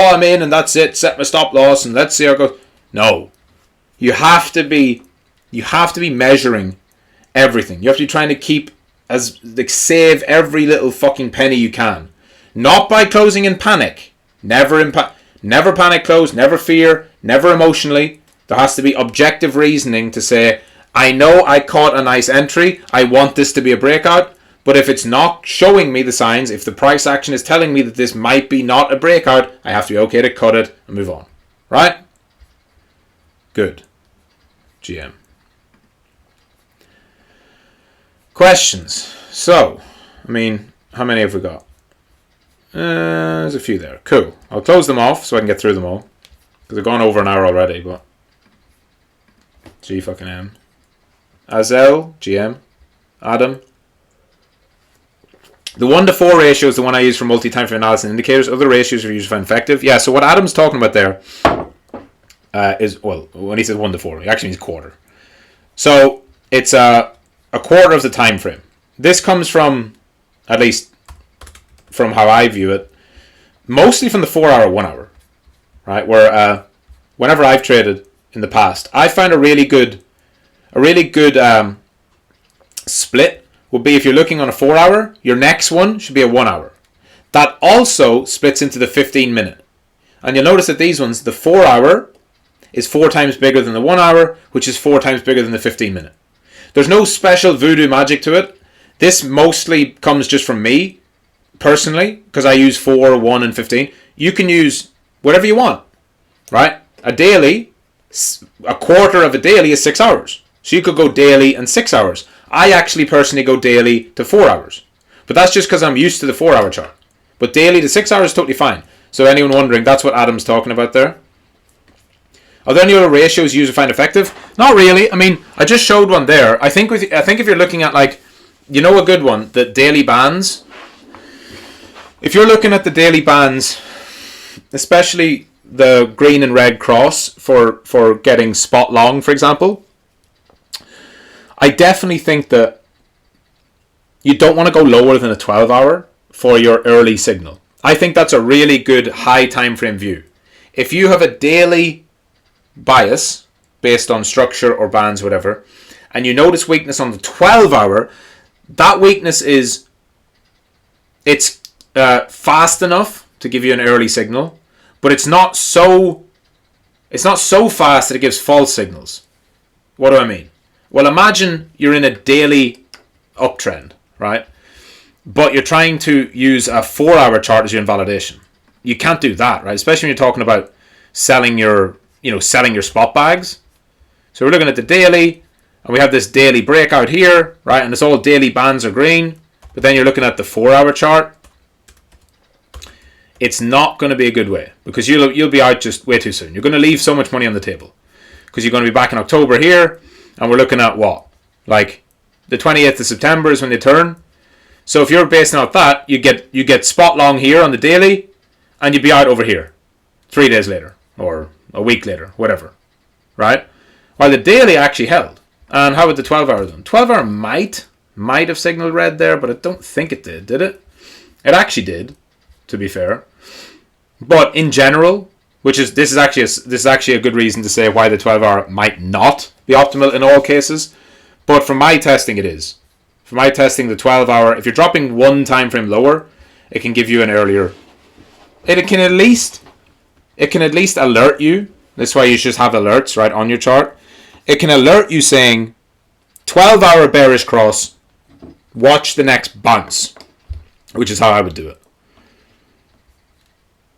I'm in and that's it, set my stop loss and let's see how it goes. No. You have to be measuring everything. You have to be trying to keep save every little fucking penny you can. Not by closing in panic. Never panic close, never fear, never emotionally. There has to be objective reasoning to say, I know I caught a nice entry, I want this to be a breakout, but if it's not showing me the signs, if the price action is telling me that this might be not a breakout, I have to be okay to cut it and move on. Right? Good. GM. Questions. So, I mean, how many have we got? There's a few there. Cool. I'll close them off so I can get through them all. Because I've gone over an hour already, but... G fucking M. Azel, GM. Adam. The 1-to-4 ratio is the one I use for multi-time frame analysis and indicators. Other ratios are used to find effective. Yeah, so what Adam's talking about there is, well, when he says 1-to-4, he actually means quarter. So, it's a quarter of the time frame. This comes from, at least from how I view it, mostly from the 4-hour, 1 hour, right? Where whenever I've traded in the past, I find a really good split would be if you're looking on a 4-hour, your next one should be a 1 hour. That also splits into the 15-minute. And you'll notice that these ones, the 4-hour is 4 times bigger than the 1 hour, which is 4 times bigger than the 15-minute. There's no special voodoo magic to it. This mostly comes just from me, personally, because I use 4, 1, and 15. You can use whatever you want, right? A quarter of a daily is 6 hours. So you could go daily and 6 hours. I actually personally go daily to 4 hours. But that's just because I'm used to the 4-hour chart. But daily to 6 hours is totally fine. So anyone wondering, that's what Adam's talking about there. Are there any other ratios you use to find effective? Not really. I mean, I just showed one there. I think if you're looking at, like, you know, a good one, the daily bands. If you're looking at the daily bands, especially the green and red cross for getting spot long, for example, I definitely think that you don't want to go lower than a 12-hour for your early signal. I think that's a really good high time frame view. If you have a daily bias based on structure or bands, whatever, and you notice weakness on the 12-hour, that weakness it's fast enough to give you an early signal, but it's not so fast that it gives false signals. What do I mean? Well, imagine you're in a daily uptrend, right? But you're trying to use a 4-hour chart as your invalidation. You can't do that, right? Especially when you're talking about selling your spot bags. So we're looking at the daily, and we have this daily breakout here, right? And it's all daily bands are green. But then you're looking at the 4-hour chart. It's not going to be a good way, because you'll be out just way too soon. You're going to leave so much money on the table, because you're going to be back in October here, and we're looking at what? Like the 28th of September is when they turn. So if you're basing out that, you get spot long here on the daily, and you'd be out over here 3 days later or a week later, whatever, right? While the daily actually held. And how about the 12-hour then? 12-hour might have signaled red there, but I don't think it did it? It actually did, to be fair. But in general, this is actually a good reason to say why the 12-hour might not be optimal in all cases. But from my testing, it is. For my testing, the 12-hour, if you're dropping one time frame lower, it can give you an earlier. It can at least alert you. That's why you should have alerts right on your chart. It can alert you saying 12-hour bearish cross, watch the next bounce, which is how I would do it.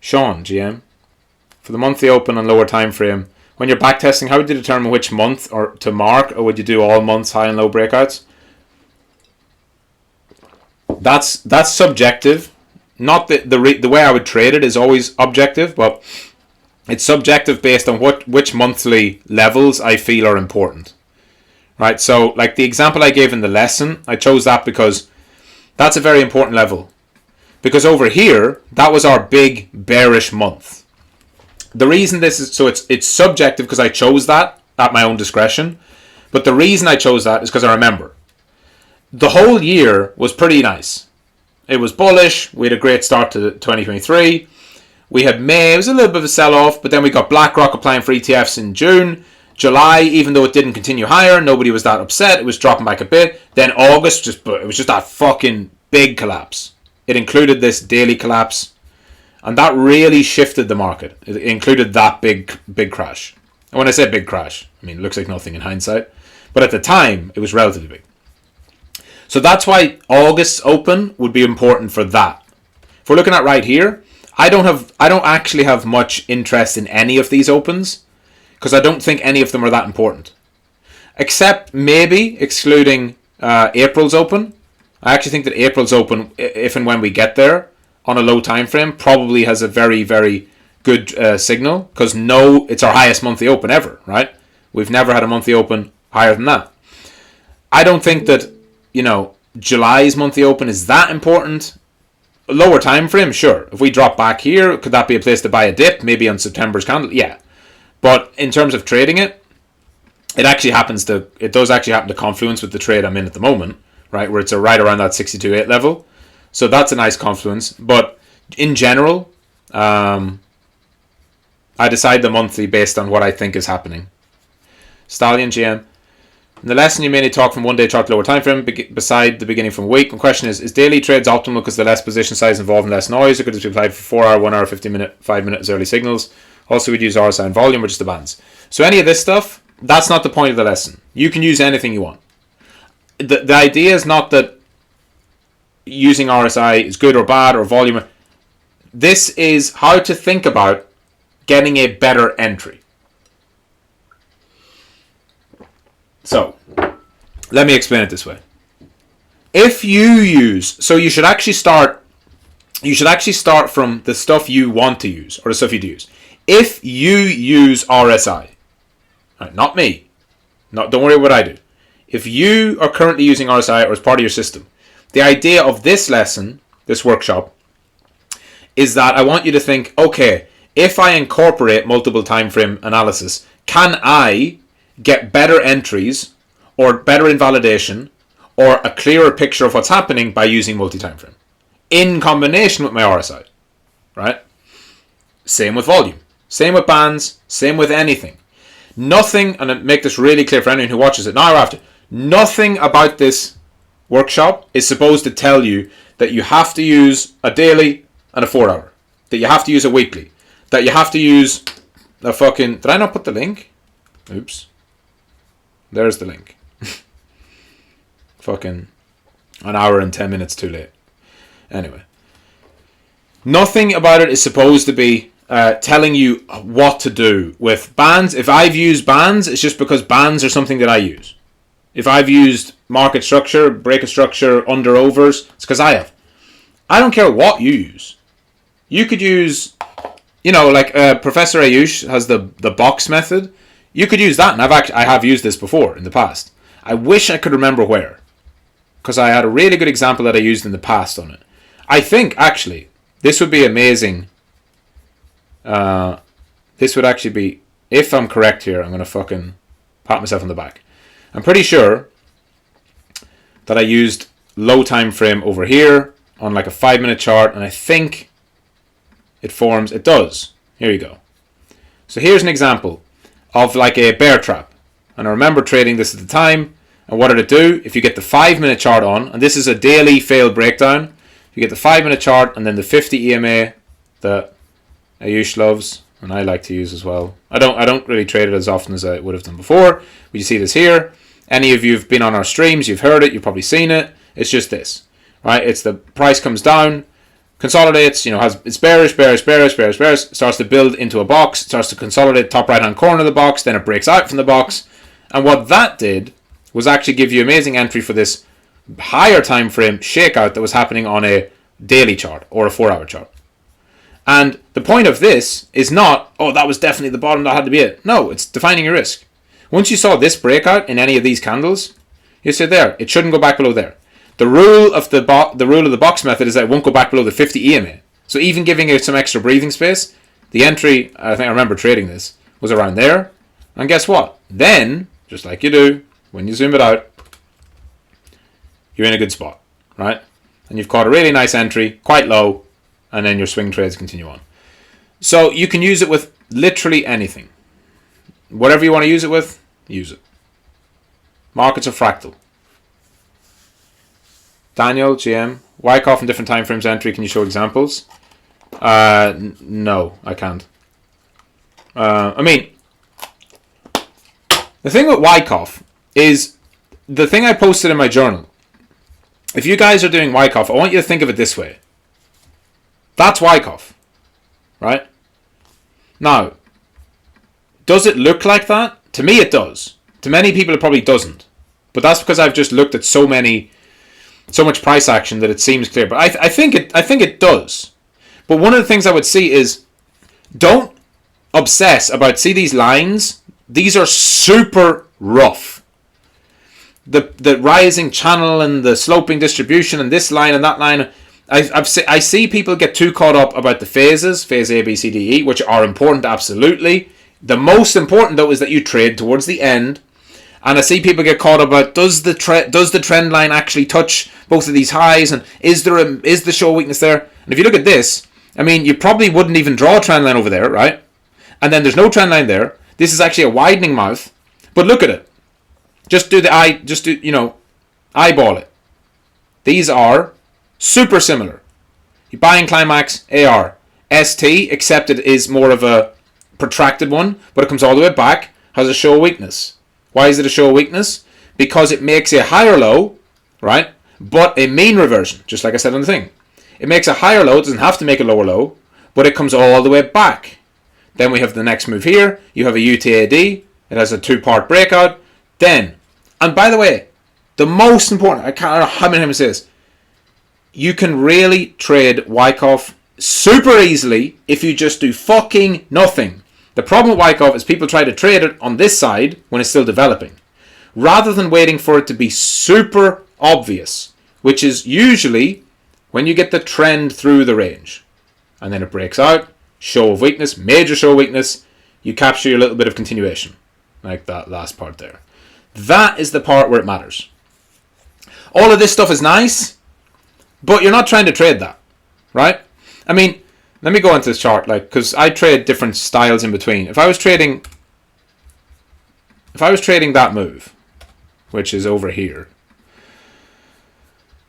Sean, GM, for the monthly open and lower time frame, when you're backtesting, how would you determine which month or to mark, or would you do all months high and low breakouts? That's subjective. Not the way I would trade it is always objective, but it's subjective based on which monthly levels I feel are important. Right? So, like the example I gave in the lesson, I chose that because that's a very important level. Because over here, that was our big bearish month. The reason this is, so it's subjective because I chose that at my own discretion. But the reason I chose that is because I remember. The whole year was pretty nice. It was bullish. We had a great start to 2023. We had May, it was a little bit of a sell-off, but then we got BlackRock applying for ETFs in June. July, even though it didn't continue higher, nobody was that upset. It was dropping back a bit. Then August, it was just that fucking big collapse. It included this daily collapse, and that really shifted the market. It included that big crash. And when I say big crash, I mean, it looks like nothing in hindsight, but at the time, it was relatively big. So that's why August's open would be important for that. If we're looking at right here, I don't actually have much interest in any of these opens because I don't think any of them are that important. Except maybe excluding April's open. I actually think that April's open, if and when we get there on a low time frame, probably has a very, very good signal because it's our highest monthly open ever, right? We've never had a monthly open higher than that. I don't think that, July's monthly open is that important. Lower time frame, sure. If we drop back here, could that be a place to buy a dip? Maybe on September's candle, yeah. But in terms of trading it, it does actually happen to confluence with the trade I'm in at the moment, right? Where it's right around that 62.8 level. So that's a nice confluence. But in general, I decide the monthly based on what I think is happening. Stallion GM. In the lesson, you mainly talk from 1 day chart to lower time frame beside the beginning from a week. The question is daily trades optimal because the less position size involved and less noise, or could this be applied for 4 hour, 1 hour, 15 minute, 5 minutes early signals? Also, we'd use RSI and volume or just the bands. So any of this stuff, that's not the point of the lesson. You can use anything you want. The idea is not that using RSI is good or bad or volume. This is how to think about getting a better entry. So, let me explain it this way. If you should actually start from the stuff you want to use, or the stuff you do use. If you use RSI, right, not me, don't worry what I do. If you are currently using RSI or as part of your system, the idea of this lesson, this workshop, is that I want you to think, okay, if I incorporate multiple time frame analysis, can I get better entries or better invalidation or a clearer picture of what's happening by using multi-time frame in combination with my RSI, right? Same with volume, same with bands, same with anything. Nothing, and I make this really clear for anyone who watches it now or after, nothing about this workshop is supposed to tell you that you have to use a daily and a 4 hour, that you have to use a weekly, that you have to use a fucking, did I not put the link? Oops. There's the link. Fucking an hour and 10 minutes too late. Anyway. Nothing about it is supposed to be telling you what to do with bands. If I've used bands, it's just because bands are something that I use. If I've used market structure, break of structure, under overs, it's because I have. I don't care what you use. You could use, like Professor Ayush has the box method. You could use that, and I have used this before in the past. I wish I could remember where, because I had a really good example that I used in the past on it. I think, actually, this would be amazing. This would actually be, if I'm correct here, I'm going to fucking pat myself on the back. I'm pretty sure that I used low time frame over here on like a 5 minute chart, and I think it does. Here you go. So here's an example of like a bear trap. And I remember trading this at the time. And what did it do? If you get the 5 minute chart on, and this is a daily failed breakdown, you get the 5 minute chart and then the 50 EMA that Ayush loves, and I like to use as well. I don't really trade it as often as I would have done before. But you see this here. Any of you who've been on our streams, you've heard it, you've probably seen it. It's just this, right? It's the price comes down, consolidates, it's bearish, starts to build into a box, starts to consolidate top right hand corner of the box, then it breaks out from the box. And what that did was actually give you amazing entry for this higher time frame shakeout that was happening on a daily chart or a 4 hour chart. And the point of this is not, that was definitely the bottom, that had to be it. No, it's defining your risk. Once you saw this breakout in any of these candles, you say there, it shouldn't go back below there. The rule of the box method is that it won't go back below the 50 EMA. So even giving it some extra breathing space, the entry, I think I remember trading this, was around there. And guess what? Then, just like you do, when you zoom it out, you're in a good spot, right? And you've caught a really nice entry, quite low, and then your swing trades continue on. So you can use it with literally anything. Whatever you want to use it with, use it. Markets are fractal. Daniel, GM, Wyckoff in different time frames entry. Can you show examples? No, I can't. I mean, the thing with Wyckoff is the thing I posted in my journal. If you guys are doing Wyckoff, I want you to think of it this way. That's Wyckoff, right? Now, does it look like that? To me, it does. To many people, it probably doesn't. But that's because I've just looked at so much price action that it seems clear. But I think it does. But one of the things I would see is, don't obsess about, see these lines? These are super rough. The rising channel and the sloping distribution and this line and that line. I see people get too caught up about the phases, phase A, B, C, D, E, which are important, absolutely. The most important, though, is that you trade towards the end. And I see people get caught up about, does the trend line actually touch both of these highs? And is the show weakness there? And if you look at this, I mean, you probably wouldn't even draw a trend line over there, right? And then there's no trend line there. This is actually a widening mouth. But look at it. Eyeball it. These are super similar. You buy in climax, AR. ST, except it is more of a protracted one, but it comes all the way back, has a show weakness. Why is it a show weakness? Because it makes a higher low, right? But a mean reversion, just like I said on the thing. It makes a higher low, it doesn't have to make a lower low, but it comes all the way back. Then we have the next move here. You have a UTAD. It has a two-part breakout. Then, and by the way, the most important, I don't know how many times I say this, you can really trade Wyckoff super easily if you just do fucking nothing. The problem with Wyckoff is people try to trade it on this side when it's still developing, rather than waiting for it to be super obvious, which is usually when you get the trend through the range. And then it breaks out, show of weakness, major show of weakness, you capture your little bit of continuation, like that last part there. That is the part where it matters. All of this stuff is nice, but you're not trying to trade that, right? I mean, let me go into this chart, because I trade different styles in between. If I was trading that move, which is over here,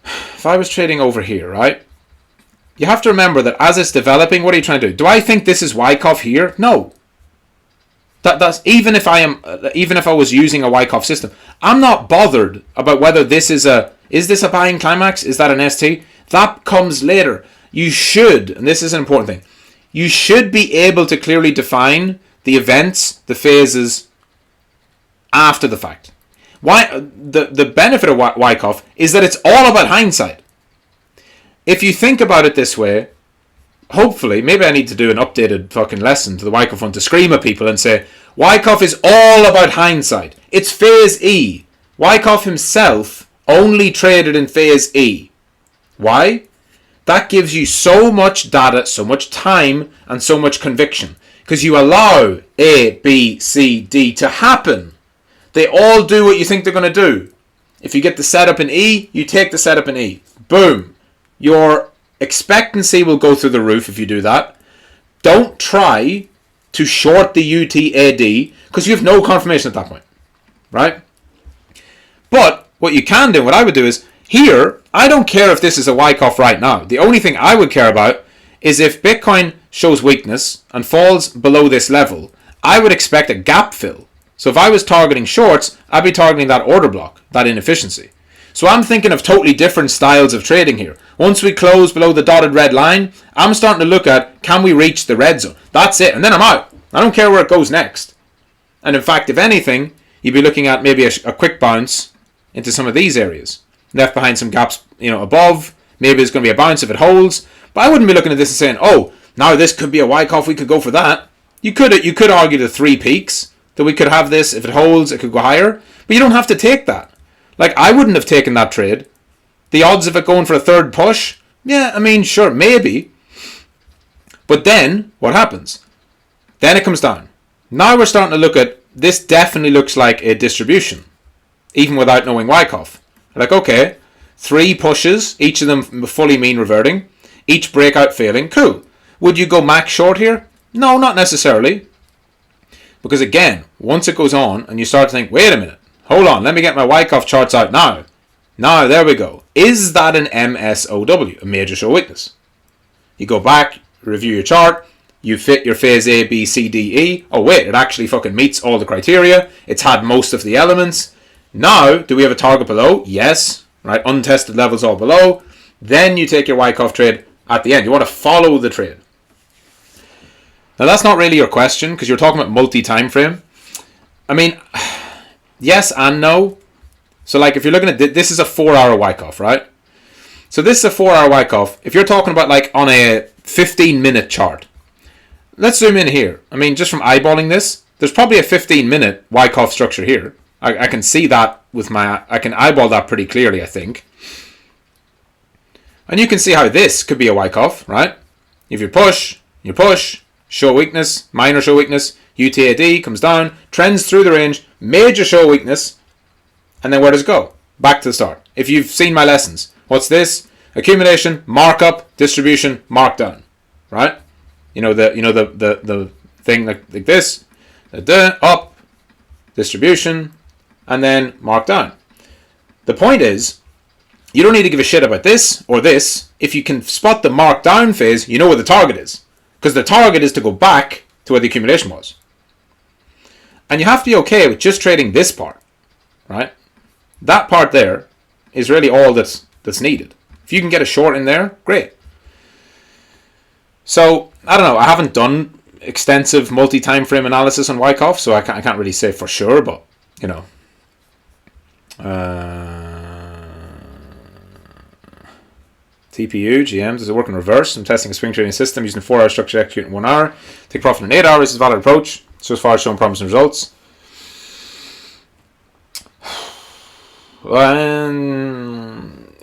if I was trading over here, right? You have to remember that as it's developing, what are you trying to do? Do I think this is Wyckoff here? No. That's even if I was using a Wyckoff system, I'm not bothered about whether this is this a buying climax? Is that an ST? That comes later. You should, and this is an important thing, you should be able to clearly define the events, the phases after the fact. Why the benefit of Wyckoff is that it's all about hindsight. If you think about it this way, hopefully, maybe I need to do an updated fucking lesson to the Wyckoff one to scream at people and say, Wyckoff is all about hindsight. It's phase E. Wyckoff himself only traded in phase E. Why? That gives you so much data, so much time, and so much conviction. Because you allow A, B, C, D to happen. They all do what you think they're going to do. If you get the setup in E, you take the setup in E. Boom. Your expectancy will go through the roof if you do that. Don't try to short the UTAD because you have no confirmation at that point. Right? But what you can do, what I would do is, here, I don't care if this is a Wyckoff right now. The only thing I would care about is if Bitcoin shows weakness and falls below this level, I would expect a gap fill. So if I was targeting shorts, I'd be targeting that order block, that inefficiency. So I'm thinking of totally different styles of trading here. Once we close below the dotted red line, I'm starting to look at, can we reach the red zone? That's it. And then I'm out. I don't care where it goes next. And in fact, if anything, you'd be looking at maybe a quick bounce into some of these areas. Left behind some gaps, above. Maybe there's going to be a bounce if it holds. But I wouldn't be looking at this and saying, oh, now this could be a Wyckoff, we could go for that. You could argue the 3 peaks, that we could have this, if it holds, it could go higher. But you don't have to take that. Like, I wouldn't have taken that trade. The odds of it going for a third push, yeah, I mean, sure, maybe. But then, what happens? Then it comes down. Now we're starting to look at, this definitely looks like a distribution, even without knowing Wyckoff. Like, okay, 3 pushes, each of them fully mean reverting, each breakout failing, cool. Would you go max short here? No, not necessarily. Because again, once it goes on and you start to think, wait a minute, hold on, let me get my Wyckoff charts out now. Now, there we go. Is that an MSOW, a major show weakness? You go back, review your chart, you fit your phase A, B, C, D, E. Oh wait, it actually fucking meets all the criteria. It's had most of the elements. Now, do we have a target below? Yes. Right, untested levels all below. Then you take your Wyckoff trade at the end. You want to follow the trade. Now that's not really your question because you're talking about multi-time frame. I mean, yes and no. So like if you're looking at this is a 4-hour Wyckoff, right? So this is a 4-hour Wyckoff. If you're talking about like on a 15-minute chart, let's zoom in here. I mean, just from eyeballing this, there's probably a 15-minute Wyckoff structure here. I can see that with I can eyeball that pretty clearly, I think. And you can see how this could be a Wyckoff, right? If you push, show weakness, minor show weakness, UTAD comes down, trends through the range, major show weakness, and then where does it go? Back to the start. If you've seen my lessons, what's this? Accumulation, markup, distribution, markdown, right? The thing like this, up, distribution, and then markdown. The point is, you don't need to give a shit about this or this. If you can spot the markdown phase, you know where the target is. Because the target is to go back to where the accumulation was. And you have to be okay with just trading this part, right? That part there is really all that's needed. If you can get a short in there, great. So, I don't know, I haven't done extensive multi-time frame analysis on Wyckoff, so I can't really say for sure, but, you know. TPU, GMs, does it work in reverse? I'm testing a swing trading system using a 4-hour structure to execute in 1 hour. Take profit in 8 hours is a valid approach. So far, showing promising results.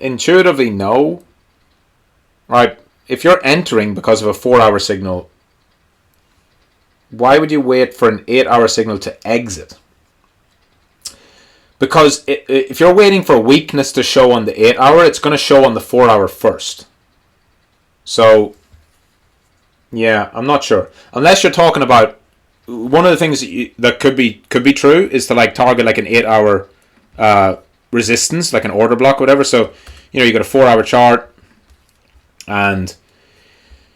Intuitively, no. Right, if you're entering because of a 4-hour signal, why would you wait for an 8-hour signal to exit? Because if you're waiting for weakness to show on the 8-hour, it's going to show on the 4-hour first. So, yeah, I'm not sure. Unless you're talking about one of the things that could be true is to like target like an 8-hour resistance, like an order block, or whatever. So, you got a 4-hour chart, and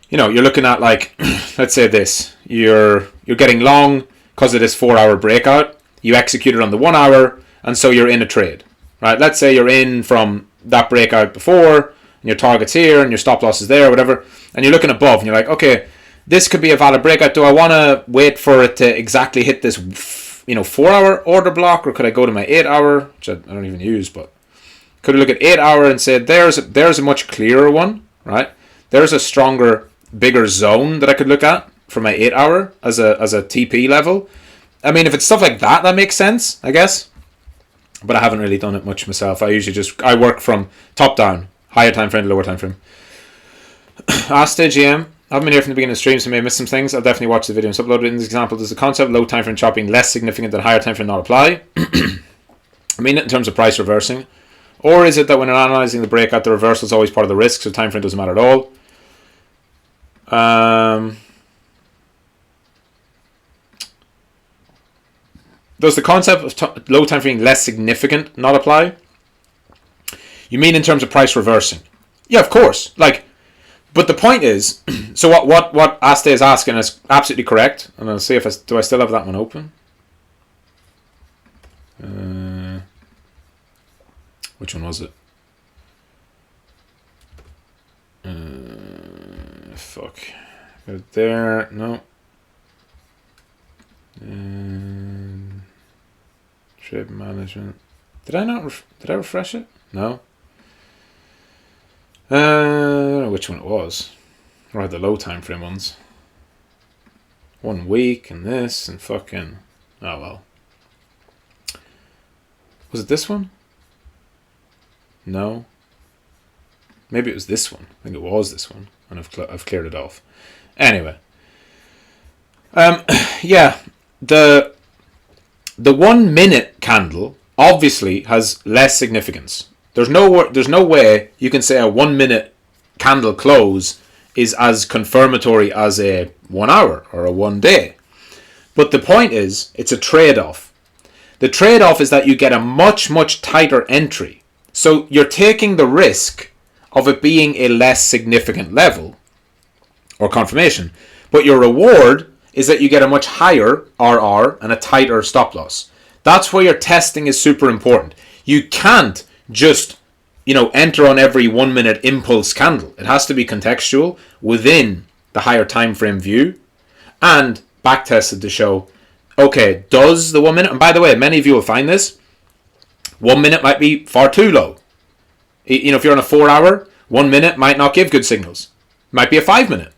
you're looking at like, let's say this, you're getting long because of this 4-hour breakout. You execute it on the 1 hour. And so you're in a trade, right? Let's say you're in from that breakout before, and your target's here, and your stop loss is there, or whatever, and you're looking above, and you're like, okay, this could be a valid breakout. Do I want to wait for it to exactly hit this, 4-hour order block, or could I go to my 8-hour, which I don't even use, but could I look at 8-hour and say, there's a much clearer one, right? There's a stronger, bigger zone that I could look at for my 8-hour as a TP level. I mean, if it's stuff like that, that makes sense, I guess. But I haven't really done it much myself. I work from top down, higher time frame to lower time frame. Asked GM, I haven't been here from the beginning of the stream, so I may have missed some things. I'll definitely watch the video and upload it. In this example, does the concept of low time frame chopping less significant than higher time frame not apply? I mean, in terms of price reversing, or is it that when analyzing the breakout, the reversal is always part of the risk, so time frame doesn't matter at all? Does the concept of low time frame less significant not apply? You mean in terms of price reversing? Yeah, of course. But the point is, so what Aste is asking is absolutely correct. And I'll see if do I still have that one open? Which one was it? Fuck. Got it there. No. Trade management. Did I refresh it? No. I don't know which one it was. Right, the low time frame ones. 1 week and this and fucking. Oh well. Was it this one? No. Maybe it was this one. I think it was this one, and I've cleared it off. Anyway. Yeah. The 1 minute candle obviously has less significance. There's no way you can say a 1 minute candle close is as confirmatory as a 1 hour or a 1 day. But the point is, it's a trade-off. The trade-off is that you get a much, much tighter entry. So you're taking the risk of it being a less significant level or confirmation. But your reward is that you get a much higher RR and a tighter stop loss. That's where your testing is super important. You can't just, enter on every 1 minute impulse candle. It has to be contextual within the higher time frame view and back tested to show, okay, does the 1 minute, and by the way, many of you will find this, 1 minute might be far too low. If you're on a 4 hour, 1 minute might not give good signals. It might be a 5 minute.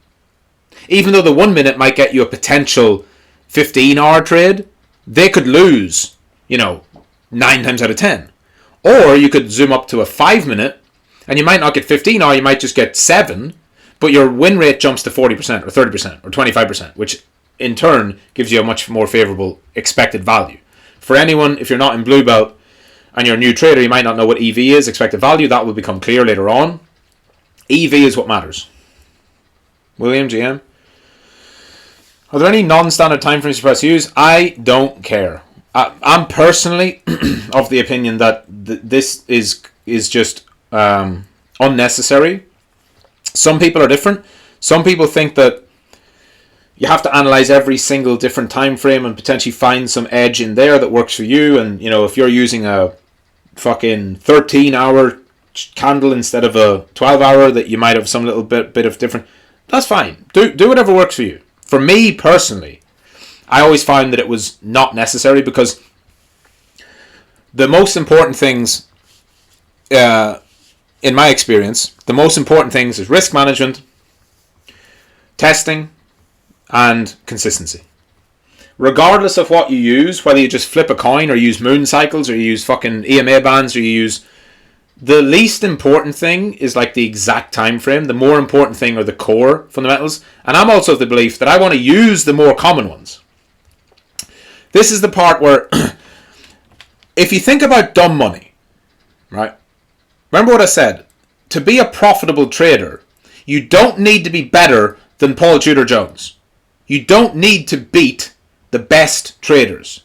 Even though the 1 minute might get you a potential 15-hour trade, they could lose, 9 times out of 10. Or you could zoom up to a 5 minute, and you might not get 15, or you might just get 7, but your win rate jumps to 40% or 30% or 25%, which in turn gives you a much more favorable expected value. For anyone, if you're not in Blue Belt and you're a new trader, you might not know what EV is, expected value. That will become clear later on. EV is what matters. William, GM. Are there any non-standard time frames you press use? I don't care. I'm personally of the opinion that this is just unnecessary. Some people are different. Some people think that you have to analyze every single different time frame and potentially find some edge in there that works for you. And if you're using a fucking 13-hour candle instead of a 12-hour, that you might have some little bit of different. That's fine. Do whatever works for you. For me personally, I always found that it was not necessary because the most important things, in my experience, the most important things is risk management, testing, and consistency. Regardless of what you use, whether you just flip a coin or use moon cycles or you use fucking EMA bands or you use... The least important thing is like the exact time frame. The more important thing are the core fundamentals. And I'm also of the belief that I want to use the more common ones. This is the part where if you think about dumb money, right? Remember what I said. To be a profitable trader, you don't need to be better than Paul Tudor Jones. You don't need to beat the best traders.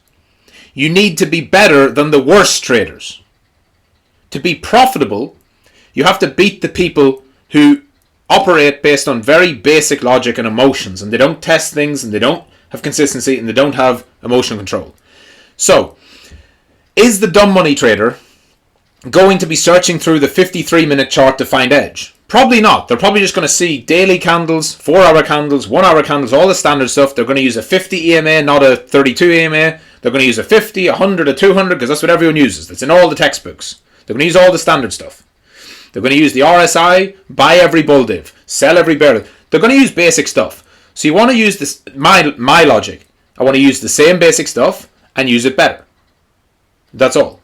You need to be better than the worst traders. To be profitable, you have to beat the people who operate based on very basic logic and emotions, and they don't test things, and they don't have consistency, and they don't have emotional control. So, is the dumb money trader going to be searching through the 53-minute chart to find edge? Probably not. They're probably just going to see daily candles, 4-hour candles, 1-hour candles, all the standard stuff. They're going to use a 50 EMA, not a 32 EMA. They're going to use a 50, a 100, a 200, because that's what everyone uses. That's in all the textbooks. They're going to use all the standard stuff. They're going to use the RSI, buy every bull div, sell every bear div. They're going to use basic stuff. So you want to use this, my logic. I want to use the same basic stuff and use it better. That's all.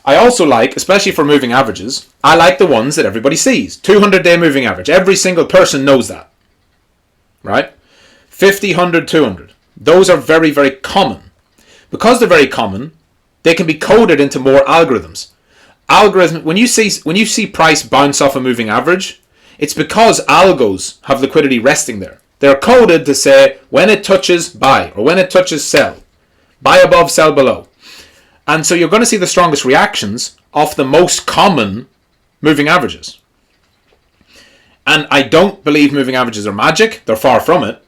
I also like, especially for moving averages, I like the ones that everybody sees. 200-day moving average. Every single person knows that. Right? 50, 100, 200. Those are very, very common. Because they're very common, they can be coded into more algorithms. When you see price bounce off a moving average, it's because algos have liquidity resting there. They're coded to say when it touches buy or when it touches sell. Buy above, sell below. And so you're going to see the strongest reactions off the most common moving averages. And I don't believe moving averages are magic. They're far from it.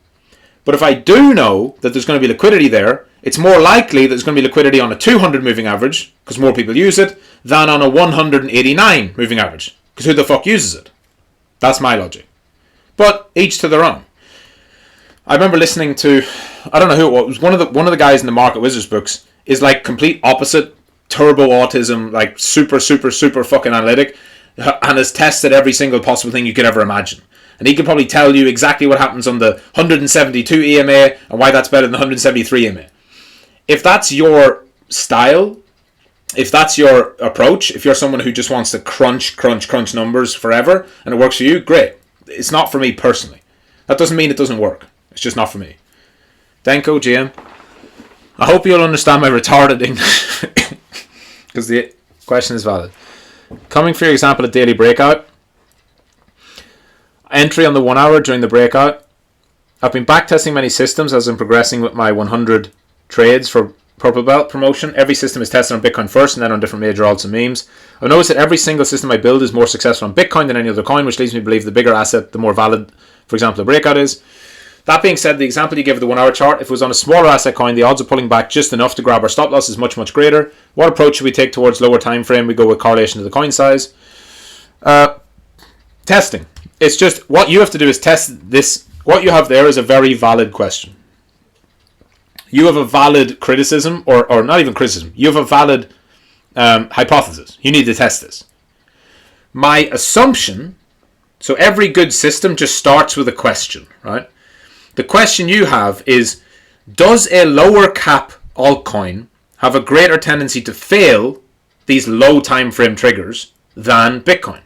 But if I do know that there's going to be liquidity there, it's more likely that there's going to be liquidity on a 200 moving average, because more people use it, than on a 189 moving average, because who the fuck uses it? That's my logic. But each to their own. I remember listening to, I don't know who it was, one of the guys in the Market Wizards books is like complete opposite, turbo autism, like super fucking analytic, and has tested every single possible thing you could ever imagine. And he could probably tell you exactly what happens on the 172 EMA and why that's better than 173 EMA. If that's your style, if that's your approach, if you're someone who just wants to crunch numbers forever and it works for you, great. It's not for me personally. That doesn't mean it doesn't work. It's just not for me. Denko, GM. I hope you'll understand my retarded English because the question is valid. Coming for your example of daily breakout. Entry on the 1 hour during the breakout. I've been backtesting many systems as I'm progressing with my 100 trades for Purple Belt promotion. Every system is tested on Bitcoin first and then on different major alts and memes. I've noticed that every single system I build is more successful on Bitcoin than any other coin, which leads me to believe the bigger asset, the more valid, for example, a breakout is. That being said, the example you gave of the 1 hour chart, if it was on a smaller asset coin, the odds of pulling back just enough to grab our stop loss is much, much greater. What approach should we take towards lower time frame? We go with correlation to the coin size. Testing. It's just what you have to do is test this. What you have there is a very valid question. You have a valid criticism, or not even criticism. You have a valid hypothesis. You need to test this. My assumption, so every good system just starts with a question, right? The question you have is, does a lower cap altcoin have a greater tendency to fail these low time frame triggers than Bitcoin?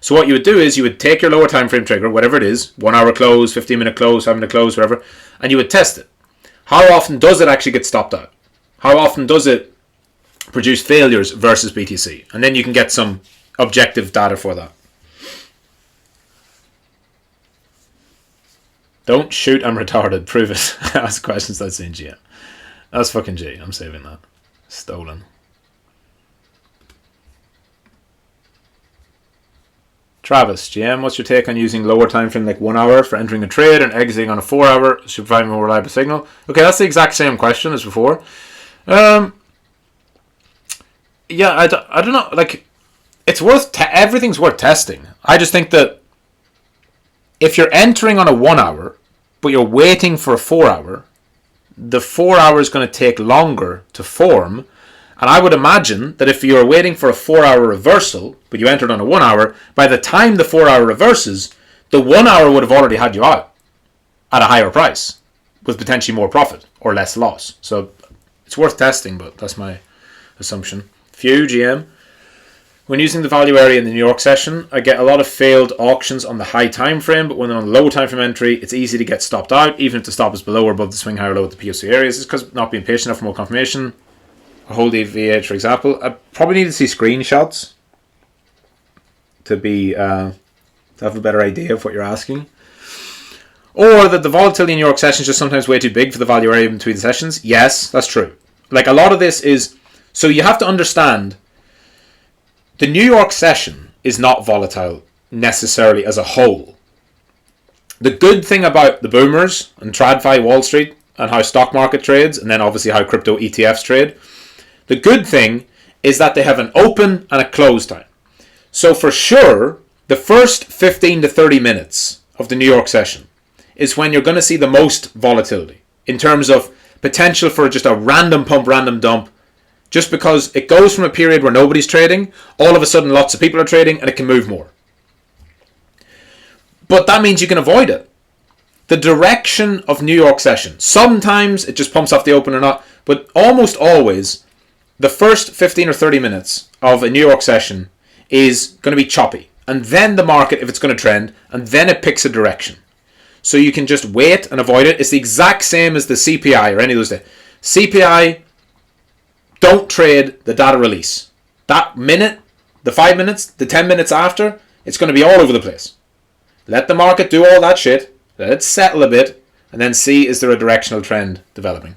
So what you would do is you would take your lower time frame trigger, whatever it is, 1 hour close, 15 minute close, 5 minute close, whatever, and you would test it. How often does it actually get stopped out? How often does it produce failures versus BTC? And then you can get some objective data for that. Don't shoot, I'm retarded. Prove it. Ask questions that's in GM. That's fucking G. I'm saving that. Stolen. Travis, GM, what's your take on using lower time frame like 1 hour for entering a trade and exiting on a 4 hour to provide a more reliable signal? Okay, that's the exact same question as before. Yeah, I don't know. Like, it's worth everything's worth testing. I just think that if you're entering on a 1 hour, but you're waiting for a 4 hour, the 4 hour is going to take longer to form. And I would imagine that if you're waiting for a 4 hour reversal, but you entered on a 1 hour, by the time the 4 hour reverses, the 1 hour would have already had you out at a higher price with potentially more profit or less loss. So it's worth testing, but that's my assumption. Few GM. When using the value area in the New York session, I get a lot of failed auctions on the high time frame, but when on the low time frame entry, it's easy to get stopped out, even if the stop is below or above the swing high or low at the POC areas. It's because not being patient enough for more confirmation. Or hold the VH, for example. I probably need to see screenshots to have a better idea of what you're asking. Or that the volatility in New York sessions is just sometimes way too big for the value area between the sessions. Yes, that's true. Like, a lot of this is, so you have to understand the New York session is not volatile necessarily as a whole. The good thing about the boomers and TradFi Wall Street and how stock market trades, and then obviously how crypto ETFs trade, the good thing is that they have an open and a close time. So for sure, the first 15 to 30 minutes of the New York session is when you're going to see the most volatility in terms of potential for just a random pump, random dump, just because it goes from a period where nobody's trading, all of a sudden lots of people are trading, and it can move more. But that means you can avoid it. The direction of New York session, sometimes it just pumps off the open or not, but almost always the first 15 or 30 minutes of a New York session is going to be choppy. And then the market, if it's going to trend, and then it picks a direction. So you can just wait and avoid it. It's the exact same as the CPI or any of those days. CPI, don't trade the data release. That minute, the 5 minutes, the 10 minutes after, it's going to be all over the place. Let the market do all that shit. Let it settle a bit. And then see, is there a directional trend developing?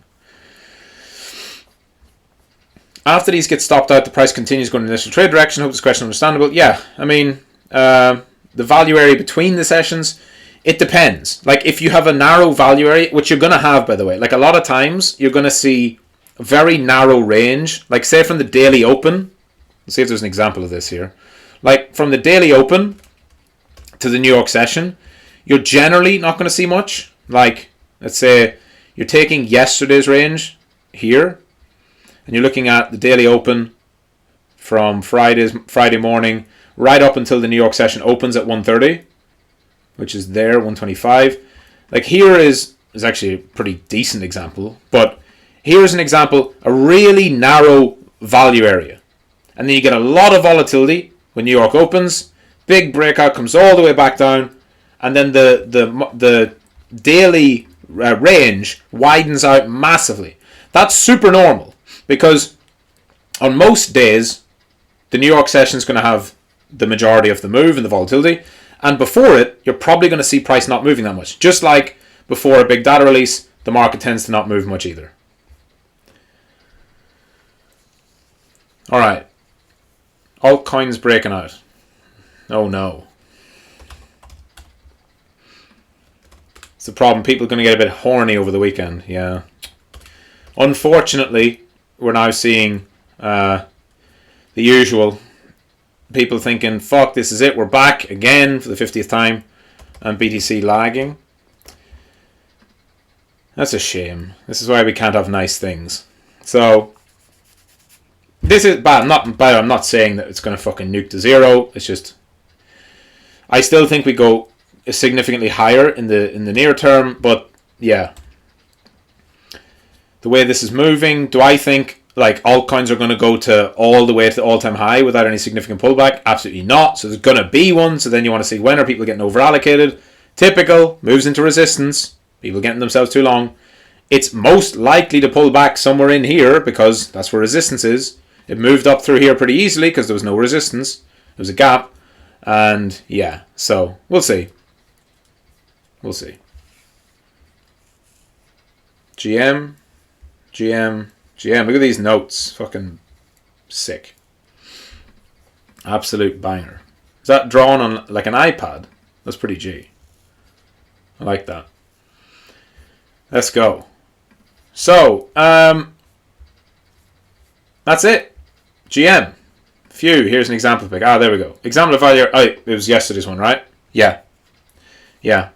After these get stopped out, the price continues going in the initial trade direction. Hope this question is understandable. Yeah, I mean, the value area between the sessions, it depends. Like, if you have a narrow value area, which you're going to have, by the way, like a lot of times, you're going to see a very narrow range. Like, say from the daily open, let's see if there's an example of this here. Like, from the daily open to the New York session, you're generally not going to see much. Like, let's say you're taking yesterday's range here, and you're looking at the daily open from Friday morning right up until the New York session opens at 1:30, which is there, 125. Like, here is actually a pretty decent example, but here's an example, a really narrow value area. And then you get a lot of volatility when New York opens, big breakout, comes all the way back down, and then the daily range widens out massively. That's super normal, because on most days, the New York session is going to have the majority of the move and the volatility, and before it, you're probably going to see price not moving that much. Just like before a big data release, the market tends to not move much either. Alright. Altcoins breaking out. Oh no. It's the problem. People are going to get a bit horny over the weekend. Yeah. Unfortunately, we're now seeing the usual. People thinking, fuck, this is it. We're back again for the 50th time. And BTC lagging. That's a shame. This is why we can't have nice things. So, this is bad. I'm not saying that it's going to fucking nuke to zero. It's just, I still think we go significantly higher in the near term. But yeah, the way this is moving, do I think like altcoins are going to go to all the way to the all-time high without any significant pullback? Absolutely not. So there's going to be one. So then you want to see, when are people getting over allocated? Typical, moves into resistance. People getting themselves too long. It's most likely to pull back somewhere in here because that's where resistance is. It moved up through here pretty easily because there was no resistance. There was a gap. And yeah, so we'll see. We'll see. GM. Look at these notes. Fucking sick. Absolute banger. Is that drawn on like an iPad? That's pretty G. I like that. Let's go. So, that's it. GM. Phew, here's an example pick. There we go. Example of value. Oh, it was yesterday's one, right? Yeah. The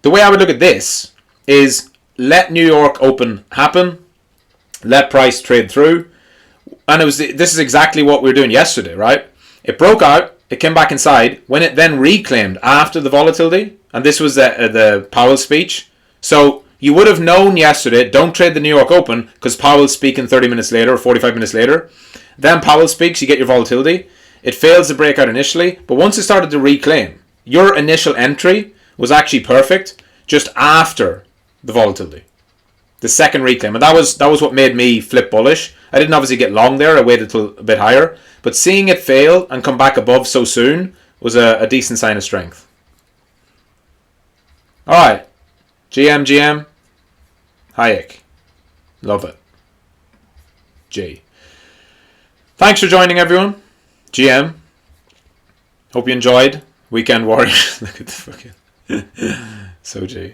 way I would look at this is let New York Open happen. Let price trade through. And this is exactly what we were doing yesterday, right? It broke out. It came back inside. When it then reclaimed after the volatility, and this was the Powell speech. So you would have known yesterday, don't trade the New York Open because Powell's speaking 30 minutes later or 45 minutes later. Then Powell speaks, you get your volatility. It fails to break out initially, but once it started to reclaim, your initial entry was actually perfect just after the volatility. The second reclaim. And that was what made me flip bullish. I didn't obviously get long there. I waited till a bit higher. But seeing it fail and come back above so soon was a decent sign of strength. Alright. GM. Hayek. Love it. G. Thanks for joining, everyone. GM. Hope you enjoyed. Weekend Warriors. Look at the fucking... so G.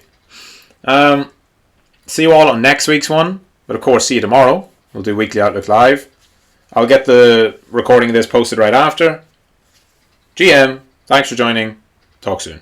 See you all on next week's one. But of course, see you tomorrow. We'll do Weekly Outlook Live. I'll get the recording of this posted right after. GM. Thanks for joining. Talk soon.